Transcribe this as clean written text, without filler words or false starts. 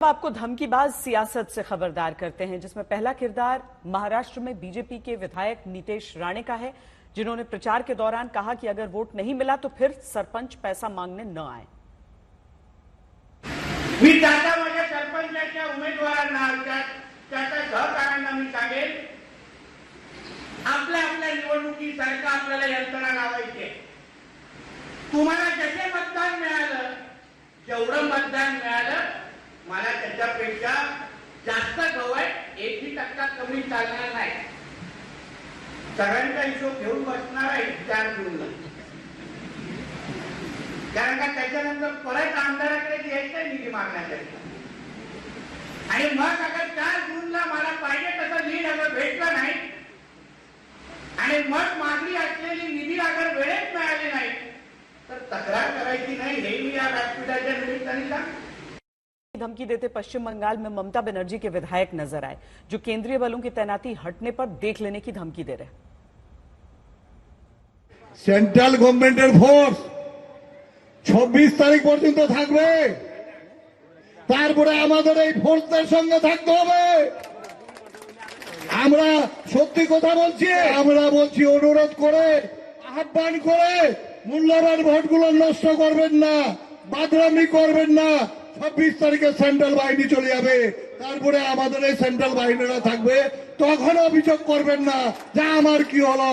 आपको धमकीबाज सियासत से खबरदार करते हैं, जिसमें पहला किरदार महाराष्ट्र में बीजेपी के विधायक नीतेश राणे का है, जिन्होंने प्रचार के दौरान कहा कि अगर वोट नहीं मिला तो फिर सरपंच पैसा मांगने न आए। मी त्याच्या माझ्या सरपंचाच्या उमेदवारांना त्याच्या सहकाऱ्यांना मी सांगेन, आपल्या आपल्या निवडणुकीसारखं आपल्याला यंत्रणा लावायची आहे। तुम्हाला जसे मतदान मिळालं, जेवढं मतदान मिळालं, मला त्याच्यापेक्षा जास्त गवय 1% कमी चालणार नाही। सगळ्यांचा हिशोब घेऊन बसणार आहे 4 जूनला, कारण का त्याच्यानंतर परत आमदाराकडे यायचं निधी मागण्यासाठी। आणि मग अगर 4 जूनला मला पाहिजे तसं लीड अगर भेटलं नाही आणि मग मागणी असलेली निधी अगर वेळेत मिळाली नाही तर तक्रार करायची नाही, हे मी या व्यासपीठाच्या निमित्ताने सांगतो। धमकी देते पश्चिम बंगाल में ममता बनर्जी के विधायक नजर आए, जो केंद्रीय बलों की तैनाती हटने पर देख लेने की धमकी दे रहे। सेंट्रल गवर्नमेंटेर फोर्स 26 तारीख पर्यন্ত থাকবে, তারপরে আমাদের এই ফোর্সদের সঙ্গে থাকতে হবে। আমরা সত্যি কথা বলছি, আমরা বলছি অনুরোধ করে আহ্বান করে মূল্যবান ভোটগুলো নষ্ট করবেন না, বাদরামি করবেন না। 26 তারিখে সেন্ট্রাল বাহিনী চলে যাবে, তারপরে আমাদের এই সেন্ট্রাল বাহিনীরা থাকবে, তখন অভিযোগ করবেন না যে আমার কি হলো।